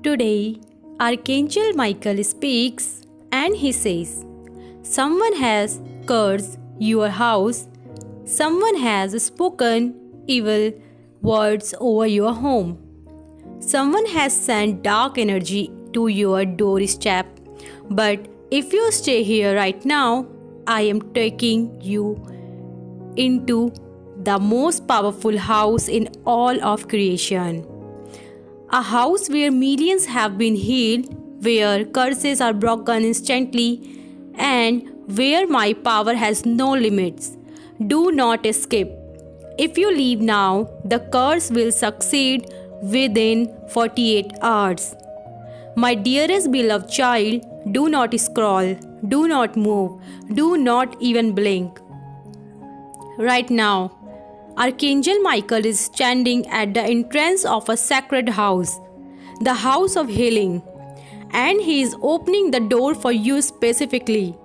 Today, Archangel Michael speaks and he says, someone has cursed your house, someone has spoken evil words over your home, someone has sent dark energy to your doorstep. But if you stay here right now, I am taking you into the most powerful house in all of creation. A house where millions have been healed, where curses are broken instantly, and where my power has no limits. Do not escape. If you leave now, the curse will succeed within 48 hours. My dearest beloved child, do not scroll, do not move, do not even blink. Right now, Archangel Michael is standing at the entrance of a sacred house, the house of healing, and he is opening the door for you specifically.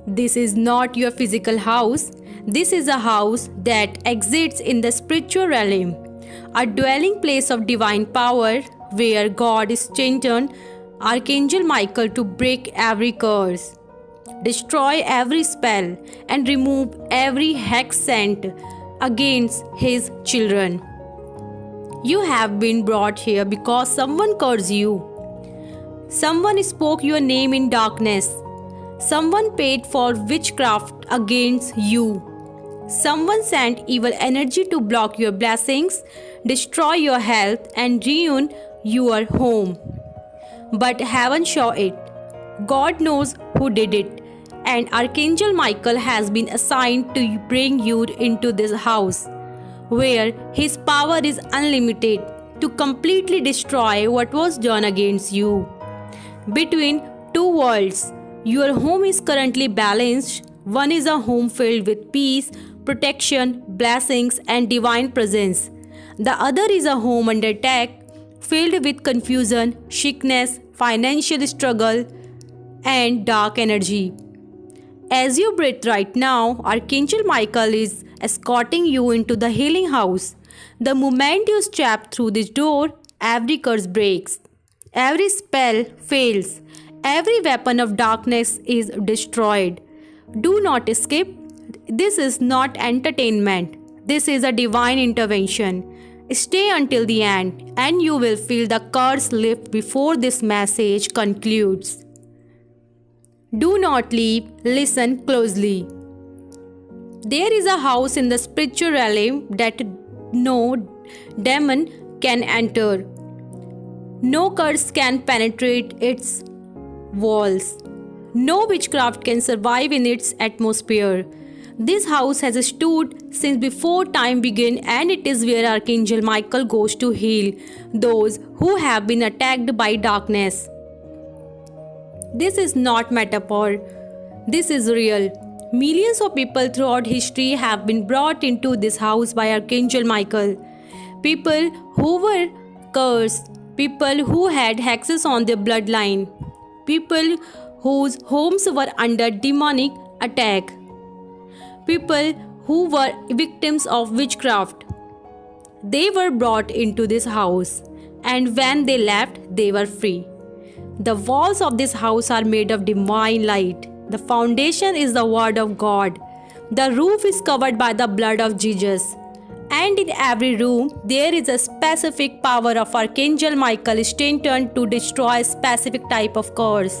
This is not your physical house. This is a house that exists in the spiritual realm, a dwelling place of divine power where God is strengthened Archangel Michael to break every curse, destroy every spell, and remove every hex sent against his children. You have been brought here because someone cursed you. Someone spoke your name in darkness. Someone paid for witchcraft against you. Someone sent evil energy to block your blessings, destroy your health, and ruin your home. But heaven saw it. God knows who did it, and Archangel Michael has been assigned to bring you into this house, where his power is unlimited, to completely destroy what was done against you. Between two worlds, your home is currently balanced. One is a home filled with peace, protection, blessings, and divine presence. The other is a home under attack, filled with confusion, sickness, financial struggle, and dark energy. As you breathe right now, Archangel Michael is escorting you into the healing house. The moment you step through this door, every curse breaks, every spell fails, every weapon of darkness is destroyed. Do not escape. This is not entertainment. This is a divine intervention. Stay until the end, and you will feel the curse lift before this message concludes. Do not leave, listen closely. There is a house in the spiritual realm that no demon can enter. No curse can penetrate its walls. No witchcraft can survive in its atmosphere. This house has stood since before time began, and it is where Archangel Michael goes to heal those who have been attacked by darkness. This is not metaphor. This is real. Millions of people throughout history have been brought into this house by Archangel Michael. People who were cursed, people who had hexes on their bloodline, people whose homes were under demonic attack, people who were victims of witchcraft. They were brought into this house, and when they left, they were free. The walls of this house are made of divine light. The foundation is the word of God. The roof is covered by the blood of Jesus. And in every room, there is a specific power of Archangel Michael strengthened to destroy a specific type of curse.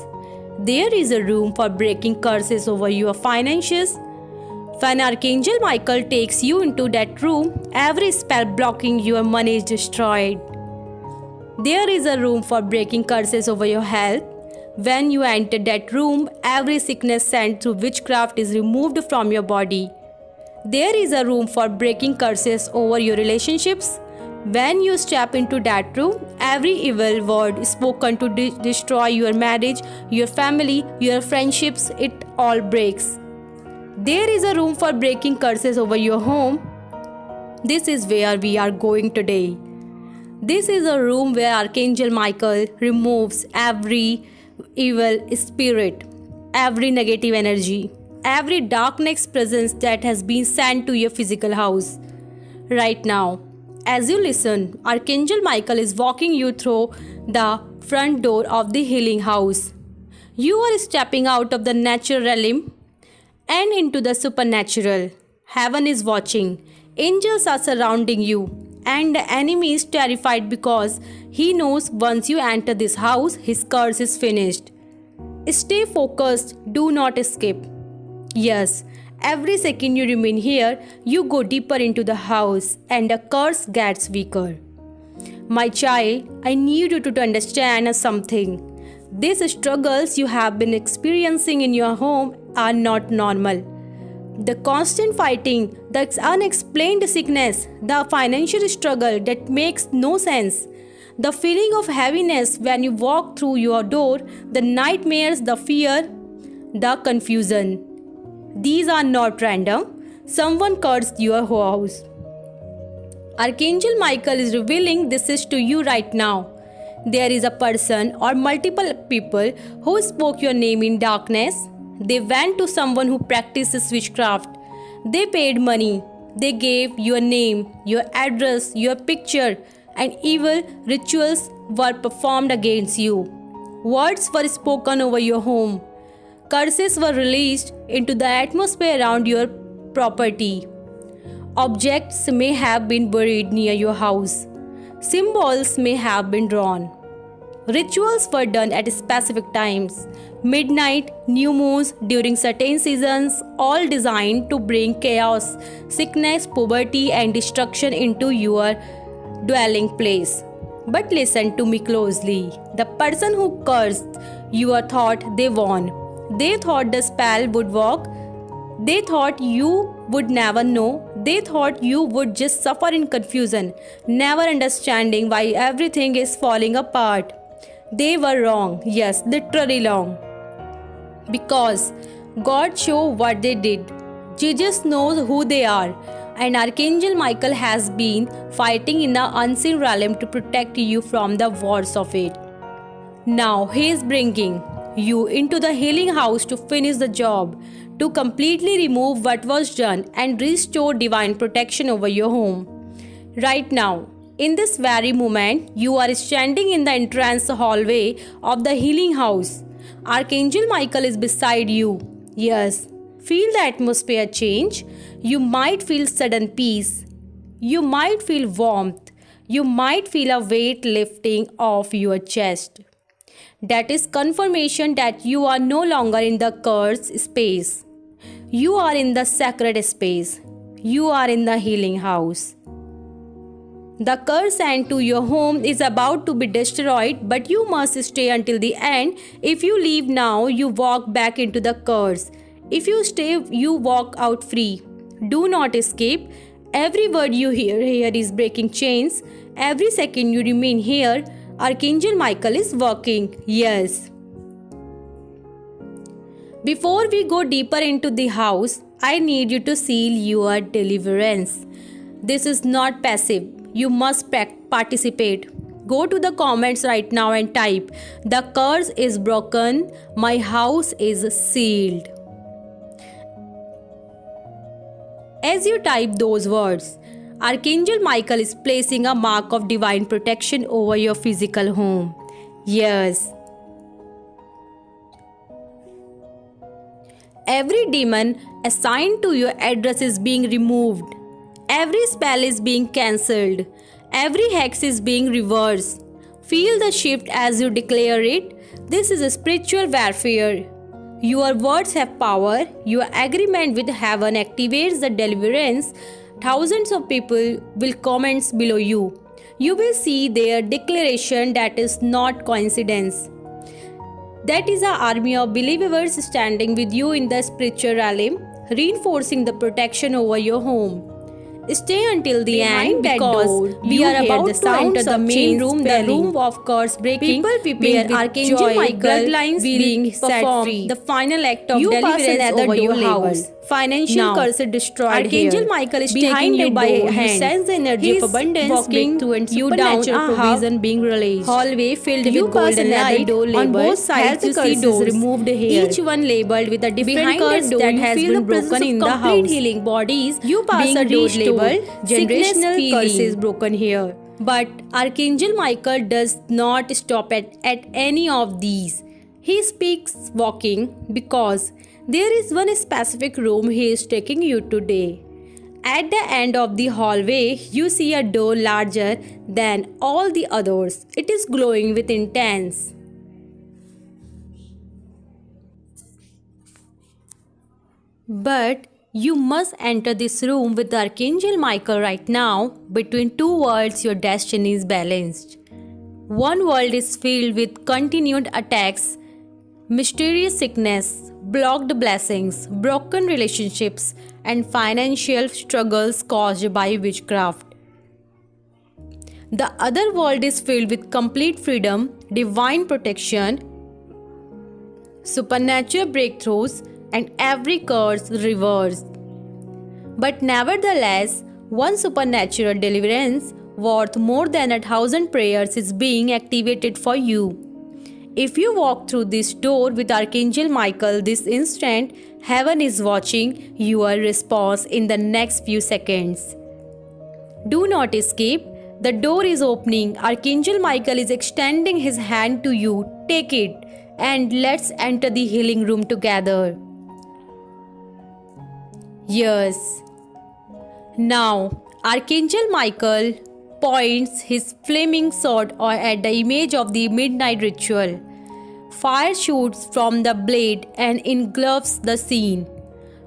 There is a room for breaking curses over your finances. When Archangel Michael takes you into that room, every spell blocking your money is destroyed. There is a room for breaking curses over your health. When you enter that room, every sickness sent through witchcraft is removed from your body. There is a room for breaking curses over your relationships. When you step into that room, every evil word spoken to destroy your marriage, your family, your friendships, it all breaks. There is a room for breaking curses over your home. This is where we are going today. This is a room where Archangel Michael removes every evil spirit, every negative energy, every darkness presence that has been sent to your physical house. Right now, As you listen, Archangel Michael is walking you through the front door of the healing house. You are stepping out of the natural realm and into the supernatural. Heaven is watching, angels are surrounding you, and the enemy is terrified because he knows once you enter this house, his curse is finished. Stay focused, do not escape. Yes, every second you remain here, you go deeper into the house and the curse gets weaker. My child, I need you to understand something. These struggles you have been experiencing in your home are not normal. The constant fighting, the unexplained sickness, the financial struggle that makes no sense, the feeling of heaviness when you walk through your door, the nightmares, the fear, the confusion. These are not random. Someone cursed your house. Archangel Michael is revealing this is to you right now. There is a person or multiple people who spoke your name in darkness. They went to someone who practices witchcraft. They paid money. They gave your name, your address, your picture, and evil rituals were performed against you. Words were spoken over your home. Curses were released into the atmosphere around your property. Objects may have been buried near your house. Symbols may have been drawn. Rituals were done at specific times, midnight, new moons, during certain seasons, all designed to bring chaos, sickness, poverty, and destruction into your dwelling place. But listen to me closely. The person who cursed you thought they won. They thought the spell would work. They thought you would never know. They thought you would just suffer in confusion, never understanding why everything is falling apart. They were wrong, yes, literally wrong. Because God showed what they did. Jesus knows who they are. And Archangel Michael has been fighting in the unseen realm to protect you from the wars of it. Now he is bringing you into the healing house to finish the job, to completely remove what was done and restore divine protection over your home. Right now, in this very moment, you are standing in the entrance hallway of the healing house. Archangel Michael is beside you. Yes, feel the atmosphere change. You might feel sudden peace. You might feel warmth. You might feel a weight lifting off your chest. That is confirmation that you are no longer in the cursed space. You are in the sacred space. You are in the healing house. The curse end to your home is about to be destroyed, but you must stay until the end. If you leave now, you walk back into the curse. If you stay, you walk out free. Do not escape. Every word you hear here is breaking chains. Every second you remain here, Archangel Michael is working. Yes. Before we go deeper into the house, I need you to seal your deliverance. This is not passive. You must participate. Go to the comments right now and type, "The curse is broken, my house is sealed." As you type those words, Archangel Michael is placing a mark of divine protection over your physical home. Yes. Every demon assigned to your address is being removed. Every spell is being cancelled. Every hex is being reversed. Feel the shift as you declare it. This is a spiritual warfare. Your words have power. Your agreement with heaven activates the deliverance. Thousands of people will comment below you. You will see their declaration. That is not coincidence. That is an army of believers standing with you in the spiritual realm, reinforcing the protection over your home. Stay until the end because we are about to enter the main room, the room of curse breaking, where Archangel Michael bloodlines being set free. The final act of deliverance over your house. financial curse is destroyed. Archangel here. Michael is Behind taking you the by door, hand. you sense the energy He's of abundance, walking breakthrough, and you down supernatural a provision being released. hallway filled You with pass golden another light. door On labeled both sides "Health you see curses doors, removed here." each one labeled with a different Behind curse that door, that you has feel been the presence broken of in the complete house. healing bodies. You pass being a door restored. labeled Sickness generational curses feeling. broken here. But Archangel Michael does not stop at any of these. He speaks walking because there is one specific room he is taking you today. At the end of the hallway, you see a door larger than all the others. It is glowing with intense. But you must enter this room with Archangel Michael right now. Between two worlds, your destiny is balanced. One world is filled with continued attacks, mysterious sickness, blocked blessings, broken relationships, and financial struggles caused by witchcraft. The other world is filled with complete freedom, divine protection, supernatural breakthroughs, and every curse reversed. But nevertheless, one supernatural deliverance worth more than 1,000 prayers is being activated for you. If you walk through this door with Archangel Michael this instant, heaven is watching your response in the next few seconds. Do not escape. The door is opening. Archangel Michael is extending his hand to you. Take it and let's enter the healing room together. Yes. Now, Archangel Michael points his flaming sword at the image of the midnight ritual. Fire shoots from the blade and engulfs the scene.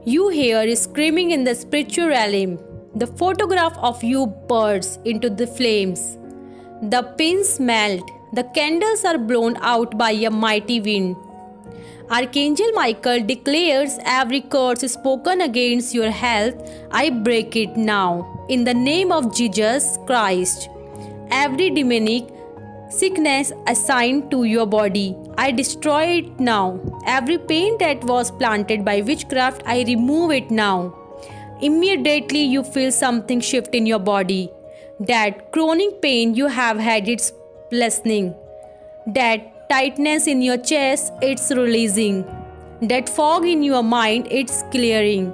You hear screaming in the spiritual realm. The photograph of you bursts into the flames. The pins melt. The candles are blown out by a mighty wind. Archangel Michael declares every curse spoken against your health, I break it now. In the name of Jesus Christ. Every demonic sickness assigned to your body, I destroy it now. Every pain that was planted by witchcraft, I remove it now. Immediately you feel something shift in your body. That chronic pain you have had, it's lessening. That tightness in your chest, it's releasing. That fog in your mind, it's clearing.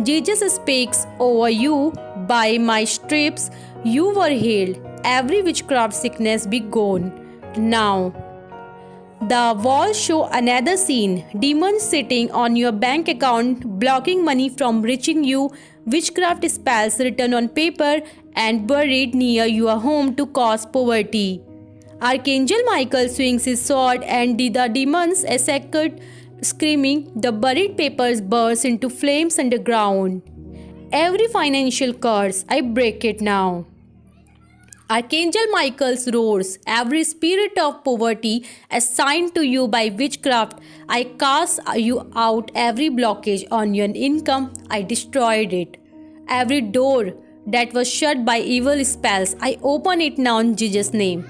Jesus speaks over you. By my stripes you were healed. Every witchcraft sickness be gone. Now, the walls show another scene. Demons sitting on your bank account, blocking money from reaching you. Witchcraft spells written on paper and buried near your home to cause poverty. Archangel Michael swings his sword and the demons escaped screaming. The buried papers burst into flames underground. Every financial curse, I break it now. Archangel Michael roars, every spirit of poverty assigned to you by witchcraft, I cast you out. Every blockage on your income, I destroyed it. Every door that was shut by evil spells, I open it now in Jesus' name.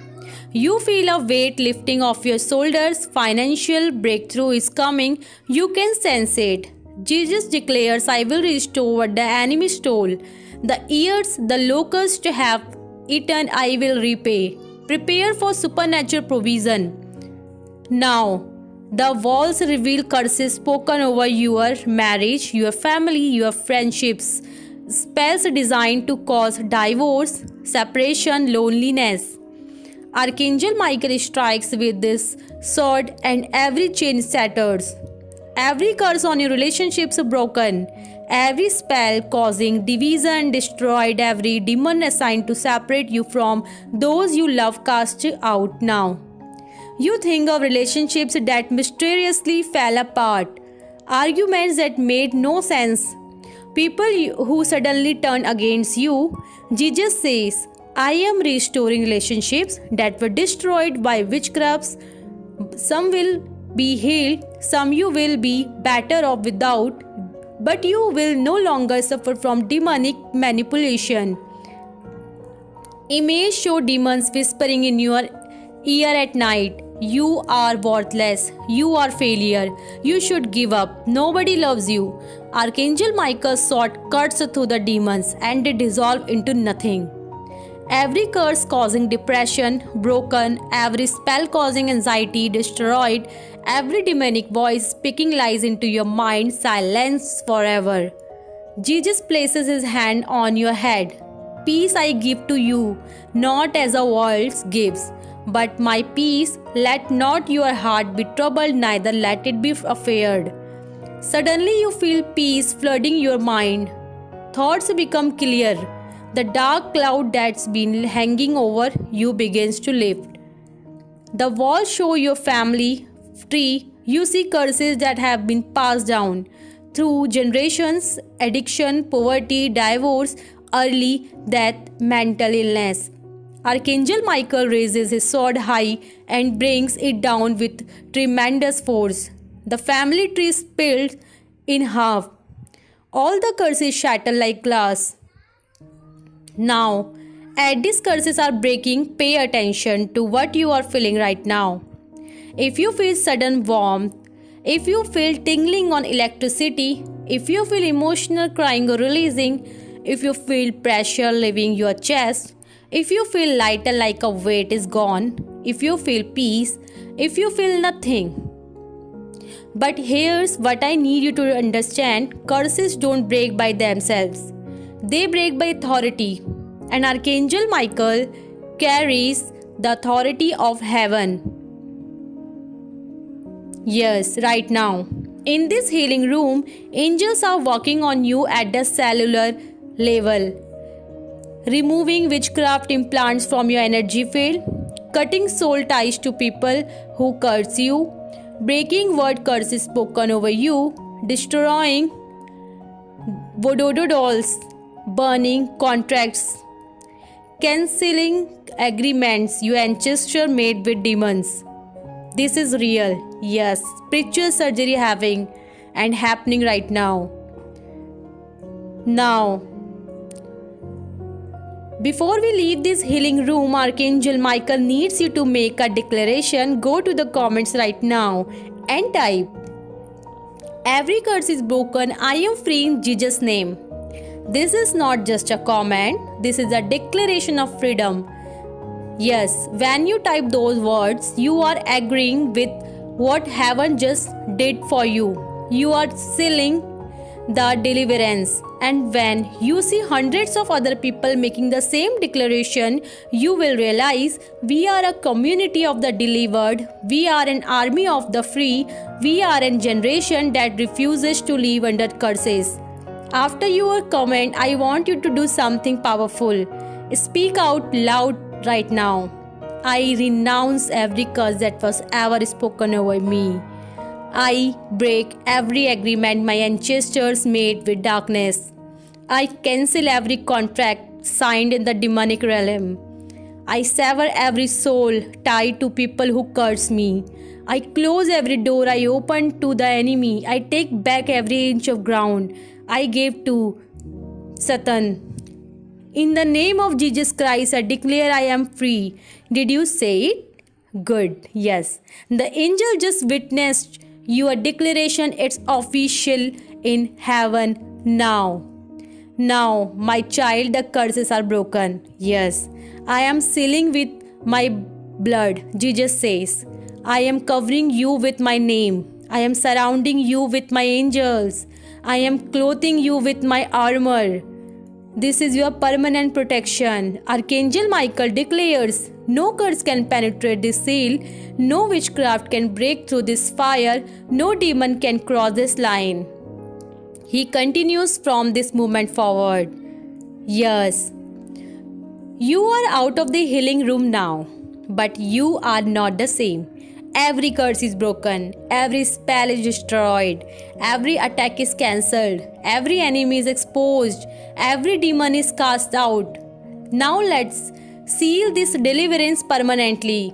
You feel a weight lifting off your shoulders. Financial breakthrough is coming. You can sense it. Jesus declares, I will restore what the enemy stole. The years the locusts have eaten, I will repay. Prepare for supernatural provision. Now, the walls reveal curses spoken over your marriage, your family, your friendships. Spells designed to cause divorce, separation, loneliness. Archangel Michael strikes with this sword and every chain shatters. Every curse on your relationships broken. Every spell causing division destroyed. Every demon assigned to separate you from those you love cast out now. You think of relationships that mysteriously fell apart. Arguments that made no sense. People who suddenly turn against you. Jesus says, I am restoring relationships that were destroyed by witchcrafts. Some will be healed, some you will be better off without, but you will no longer suffer from demonic manipulation. Images show demons whispering in your ear at night. You are worthless. You are failure. You should give up. Nobody loves you. Archangel Michael's sword cuts through the demons and they dissolve into nothing. Every curse causing depression broken, every spell causing anxiety destroyed, every demonic voice speaking lies into your mind silenced forever. Jesus places his hand on your head. Peace I give to you, not as the world gives, but my peace. Let not your heart be troubled, neither let it be afraid. Suddenly you feel peace flooding your mind. Thoughts become clear. The dark cloud that's been hanging over you begins to lift. The walls show your family tree. You see curses that have been passed down through generations: addiction, poverty, divorce, early death, mental illness. Archangel Michael raises his sword high and brings it down with tremendous force. The family tree split in half. All the curses shatter like glass. Now, as these curses are breaking, pay attention to what you are feeling right now. If you feel sudden warmth, if you feel tingling on electricity, if you feel emotional crying or releasing, if you feel pressure leaving your chest, if you feel lighter like a weight is gone, if you feel peace, if you feel nothing. But here's what I need you to understand: curses don't break by themselves, they break by authority. And Archangel Michael carries the authority of heaven. Yes, right now. In this healing room, angels are working on you at the cellular level, removing witchcraft implants from your energy field, cutting soul ties to people who curse you, breaking word curses spoken over you, destroying voodoo dolls, burning contracts, cancelling agreements your ancestors made with demons. This is real. Yes, spiritual surgery having and happening right now. Now, before we leave this healing room, Archangel Michael needs you to make a declaration. Go to the comments right now and type, "Every curse is broken. I am free in Jesus' name." This is not just a comment, this is a declaration of freedom. Yes, when you type those words, you are agreeing with what heaven just did for you. You are sealing the deliverance. And when you see hundreds of other people making the same declaration, you will realize we are a community of the delivered, we are an army of the free, we are a generation that refuses to live under curses. After your comment, I want you to do something powerful. Speak out loud right now. I renounce every curse that was ever spoken over me. I break every agreement my ancestors made with darkness. I cancel every contract signed in the demonic realm. I sever every soul tied to people who curse me. I close every door I open to the enemy. I take back every inch of ground I gave to Satan. In the name of Jesus Christ, I declare I am free. Did you say it? Good. Yes. The angel just witnessed your declaration. It's official in heaven now. Now, my child, the curses are broken. Yes. I am sealing with my blood, Jesus says. I am covering you with my name. I am surrounding you with my angels. I am clothing you with my armor. This is your permanent protection. Archangel Michael declares, no curse can penetrate this seal, no witchcraft can break through this fire, no demon can cross this line. He continues from this moment forward. Yes, you are out of the healing room now, but you are not the same. Every curse is broken, every spell is destroyed, every attack is cancelled, every enemy is exposed, every demon is cast out. Now let's seal this deliverance permanently.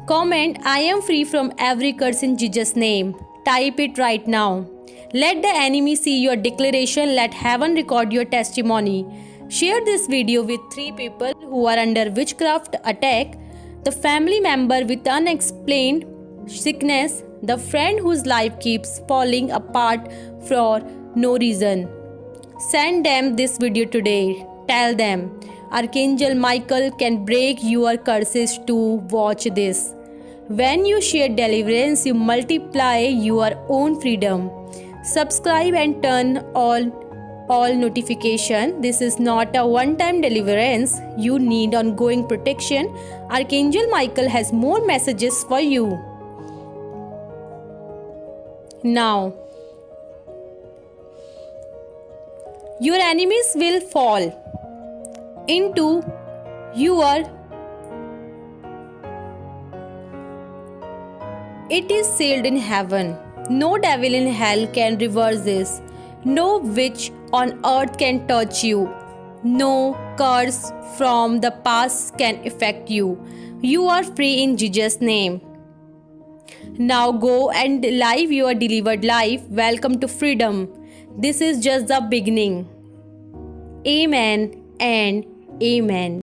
Comment, I am free from every curse in Jesus' name. Type it right now. Let the enemy see your declaration. Let heaven record your testimony. Share this video with 3 people who are under witchcraft attack, the family member with unexplained sickness, the friend whose life keeps falling apart for no reason. Send them this video today. Tell them Archangel Michael can break your curses to watch this. When you share deliverance, you multiply your own freedom. Subscribe and turn all notification. This is not a one-time deliverance. You need ongoing protection. Archangel Michael has more messages for you. Now, your enemies will fall into your. It is sealed in heaven. No devil in hell can reverse this. No witch on earth can touch you. No curse from the past can affect you. You are free in Jesus' name. Now go and live your delivered life. Welcome to freedom. This is just the beginning. Amen and amen.